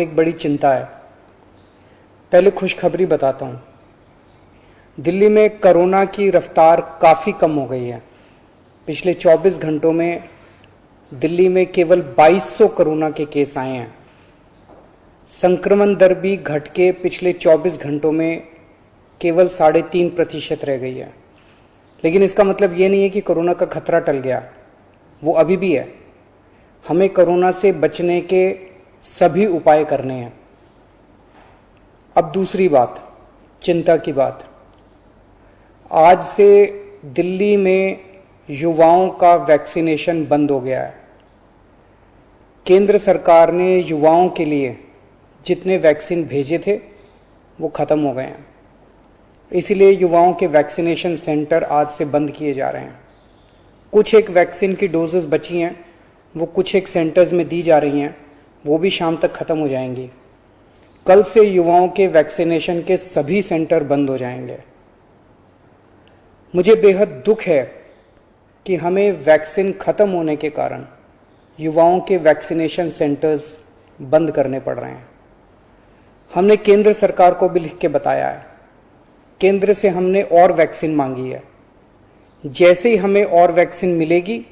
एक बड़ी चिंता है। पहले खुशखबरी बताता हूँ। दिल्ली में कोरोना की रफ्तार काफ़ी कम हो गई है। पिछले 24 घंटों में दिल्ली में केवल 2200 कोरोना के केस आए हैं। संक्रमण दर भी घट के पिछले 24 घंटों में केवल 3.5% रह गई है। लेकिन इसका मतलब ये नहीं है कि कोरोना का खतरा टल गया, वो अभी भी है। हमें कोरोना से बचने के सभी उपाय करने हैं। अब दूसरी बात, चिंता की बात। आज से दिल्ली में युवाओं का वैक्सीनेशन बंद हो गया है। केंद्र सरकार ने युवाओं के लिए जितने वैक्सीन भेजे थे वो ख़त्म हो गए हैं। इसीलिए युवाओं के वैक्सीनेशन सेंटर आज से बंद किए जा रहे हैं। कुछ एक वैक्सीन की डोजेस बची हैं, वो कुछ एक सेंटर्स में दी जा रही हैं, वो भी शाम तक ख़त्म हो जाएंगी। कल से युवाओं के वैक्सीनेशन के सभी सेंटर बंद हो जाएंगे। मुझे बेहद दुख है कि हमें वैक्सीन ख़त्म होने के कारण युवाओं के वैक्सीनेशन सेंटर्स बंद करने पड़ रहे हैं। हमने केंद्र सरकार को भी लिख के बताया है। केंद्र से हमने और वैक्सीन मांगी है। जैसे ही हमें और वैक्सीन मिलेगी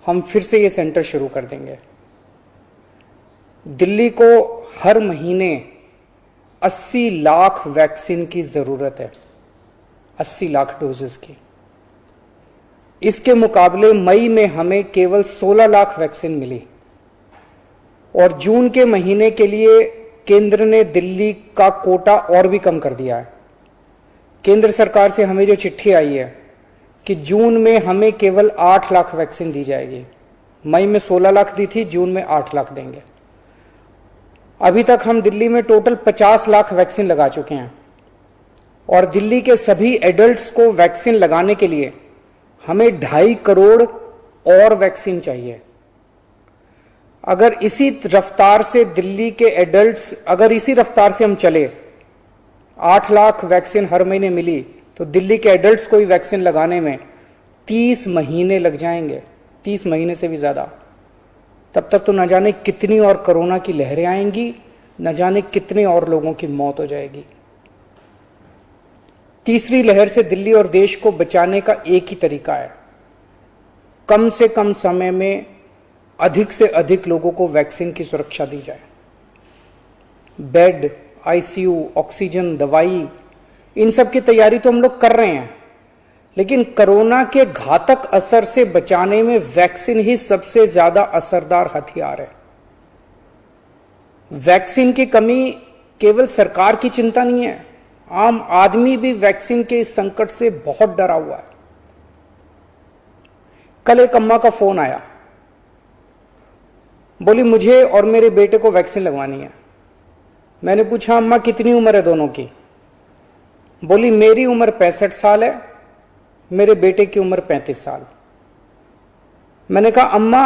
हम फिर से ये सेंटर शुरू कर देंगे। दिल्ली को हर महीने 80 लाख वैक्सीन की ज़रूरत है, 80 लाख डोजेस की। इसके मुकाबले मई में हमें केवल 16 लाख वैक्सीन मिली और जून के महीने के लिए केंद्र ने दिल्ली का कोटा और भी कम कर दिया है। केंद्र सरकार से हमें जो चिट्ठी आई है कि जून में हमें केवल 8 लाख वैक्सीन दी जाएगी। मई में 16 लाख दी थी, जून में 8 लाख देंगे। अभी तक हम दिल्ली में टोटल 50 लाख वैक्सीन लगा चुके हैं और दिल्ली के सभी एडल्ट्स को वैक्सीन लगाने के लिए हमें 2.5 करोड़ और वैक्सीन चाहिए। अगर इसी रफ्तार से दिल्ली के एडल्ट्स, अगर इसी रफ्तार से हम चले, 8 लाख वैक्सीन हर महीने मिली तो दिल्ली के एडल्ट्स को ही वैक्सीन लगाने में 30 महीने लग जाएंगे, 30 महीने से भी ज़्यादा। तब तक तो न जाने कितनी और कोरोना की लहरें आएंगी, न जाने कितने और लोगों की मौत हो जाएगी। तीसरी लहर से दिल्ली और देश को बचाने का एक ही तरीका है, कम से कम समय में अधिक से अधिक लोगों को वैक्सीन की सुरक्षा दी जाए। बेड, आईसीयू, ऑक्सीजन, दवाई, इन सब की तैयारी तो हम लोग कर रहे हैं, लेकिन कोरोना के घातक असर से बचाने में वैक्सीन ही सबसे ज्यादा असरदार हथियार है। वैक्सीन की कमी केवल सरकार की चिंता नहीं है, आम आदमी भी वैक्सीन के इस संकट से बहुत डरा हुआ है। कल एक अम्मा का फोन आया, बोली मुझे और मेरे बेटे को वैक्सीन लगवानी है। मैंने पूछा अम्मा कितनी उम्र है दोनों की? बोली मेरी उम्र 65 साल है, मेरे बेटे की उम्र 35 साल। मैंने कहा अम्मा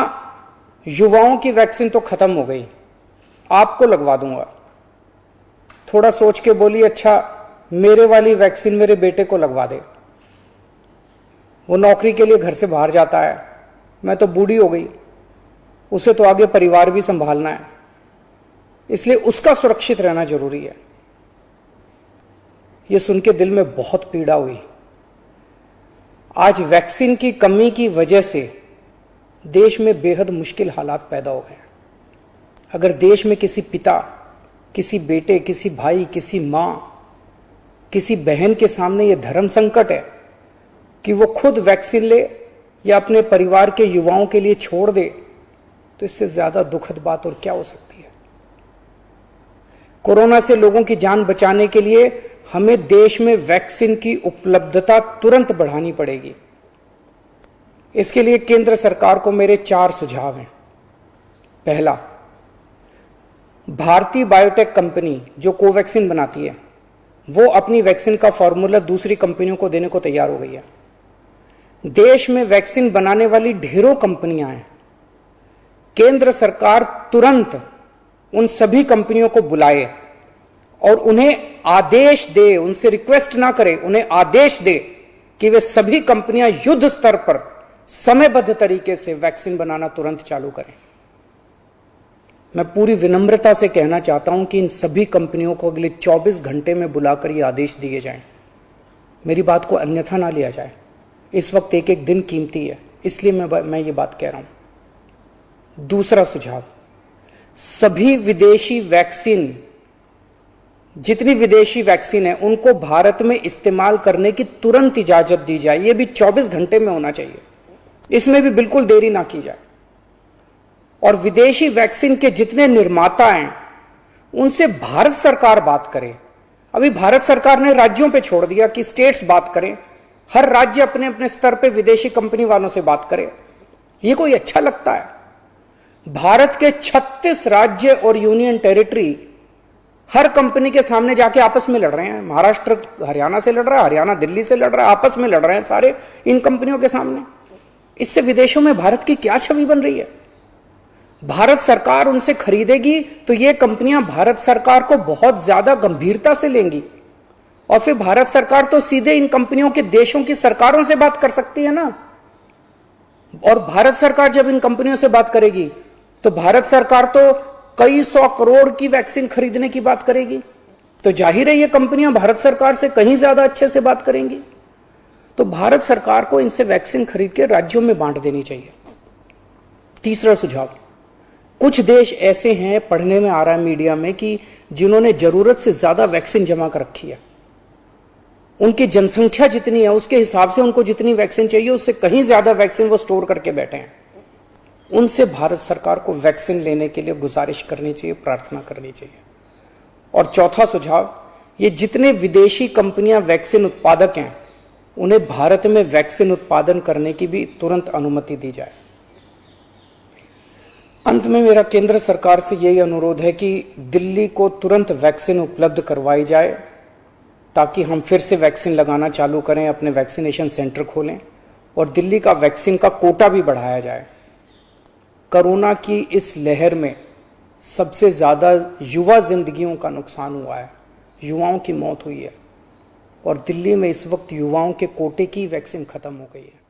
युवाओं की वैक्सीन तो खत्म हो गई, आपको लगवा दूंगा। थोड़ा सोच के बोली अच्छा मेरे वाली वैक्सीन मेरे बेटे को लगवा दे, वो नौकरी के लिए घर से बाहर जाता है, मैं तो बूढ़ी हो गई, उसे तो आगे परिवार भी संभालना है, इसलिए उसका सुरक्षित रहना जरूरी है। यह सुन के दिल में बहुत पीड़ा हुई। आज वैक्सीन की कमी की वजह से देश में बेहद मुश्किल हालात पैदा हो गए। अगर देश में किसी पिता, किसी बेटे, किसी भाई, किसी मां, किसी बहन के सामने यह धर्म संकट है कि वो खुद वैक्सीन ले या अपने परिवार के युवाओं के लिए छोड़ दे, तो इससे ज्यादा दुखद बात और क्या हो सकती है। कोरोना से लोगों की जान बचाने के लिए हमें देश में वैक्सीन की उपलब्धता तुरंत बढ़ानी पड़ेगी। इसके लिए केंद्र सरकार को मेरे 4 सुझाव हैं। पहला, भारतीय बायोटेक कंपनी जो कोवैक्सीन बनाती है, वो अपनी वैक्सीन का फॉर्मूला दूसरी कंपनियों को देने को तैयार हो गई है। देश में वैक्सीन बनाने वाली ढेरों कंपनियां हैं। केंद्र सरकार तुरंत उन सभी कंपनियों को बुलाए और उन्हें आदेश दे, उनसे रिक्वेस्ट ना करे, उन्हें आदेश दे कि वे सभी कंपनियां युद्ध स्तर पर समयबद्ध तरीके से वैक्सीन बनाना तुरंत चालू करें। मैं पूरी विनम्रता से कहना चाहता हूं कि इन सभी कंपनियों को अगले 24 घंटे में बुलाकर ये आदेश दिए जाएं। मेरी बात को अन्यथा ना लिया जाए। इस वक्त एक एक दिन कीमती है, इसलिए मैं ये बात कह रहा हूं। दूसरा सुझाव, सभी विदेशी वैक्सीन, जितनी विदेशी वैक्सीन है उनको भारत में इस्तेमाल करने की तुरंत इजाजत दी जाए। ये भी 24 घंटे में होना चाहिए, इसमें भी बिल्कुल देरी ना की जाए। और विदेशी वैक्सीन के जितने निर्माता हैं उनसे भारत सरकार बात करे। अभी भारत सरकार ने राज्यों पे छोड़ दिया कि स्टेट्स बात करें, हर राज्य अपने अपने स्तर पे विदेशी कंपनी वालों से बात करे। ये कोई अच्छा लगता है? भारत के 36 राज्य और यूनियन टेरिटरी हर कंपनी के सामने जाके आपस में लड़ रहे हैं। महाराष्ट्र हरियाणा से लड़ रहा है, हरियाणा दिल्ली से लड़ रहा है, आपस में लड़ रहे हैं सारे इन कंपनियों के सामने। इससे विदेशों में भारत की क्या छवि बन रही है? भारत सरकार उनसे खरीदेगी तो ये कंपनियां भारत सरकार को बहुत ज्यादा गंभीरता से लेंगी और फिर भारत सरकार तो सीधे इन कंपनियों के देशों की सरकारों से बात कर सकती है ना। और भारत सरकार जब इन कंपनियों से बात करेगी तो भारत सरकार तो कई 100 करोड़ की वैक्सीन खरीदने की बात करेगी, तो जाहिर है ये कंपनियां भारत सरकार से कहीं ज्यादा अच्छे से बात करेंगी। तो भारत सरकार को इनसे वैक्सीन खरीद के राज्यों में बांट देनी चाहिए। तीसरा सुझाव, कुछ देश ऐसे हैं, पढ़ने में आ रहा है मीडिया में, कि जिन्होंने जरूरत से ज्यादा वैक्सीन जमा कर रखी है। उनकी जनसंख्या जितनी है उसके हिसाब से उनको जितनी वैक्सीन चाहिए उससे कहीं ज्यादा वैक्सीन वो स्टोर करके बैठे हैं। उनसे भारत सरकार को वैक्सीन लेने के लिए गुजारिश करनी चाहिए, प्रार्थना करनी चाहिए। और चौथा सुझाव, ये जितने विदेशी कंपनियां वैक्सीन उत्पादक हैं उन्हें भारत में वैक्सीन उत्पादन करने की भी तुरंत अनुमति दी जाए। अंत में मेरा केंद्र सरकार से यही अनुरोध है कि दिल्ली को तुरंत वैक्सीन उपलब्ध करवाई जाए ताकि हम फिर से वैक्सीन लगाना चालू करें, अपने वैक्सीनेशन सेंटर खोलें और दिल्ली का वैक्सीन का कोटा भी बढ़ाया जाए। कोरोना की इस लहर में सबसे ज्यादा युवा जिंदगियों का नुकसान हुआ है, युवाओं की मौत हुई है और दिल्ली में इस वक्त युवाओं के कोटे की वैक्सीन खत्म हो गई है।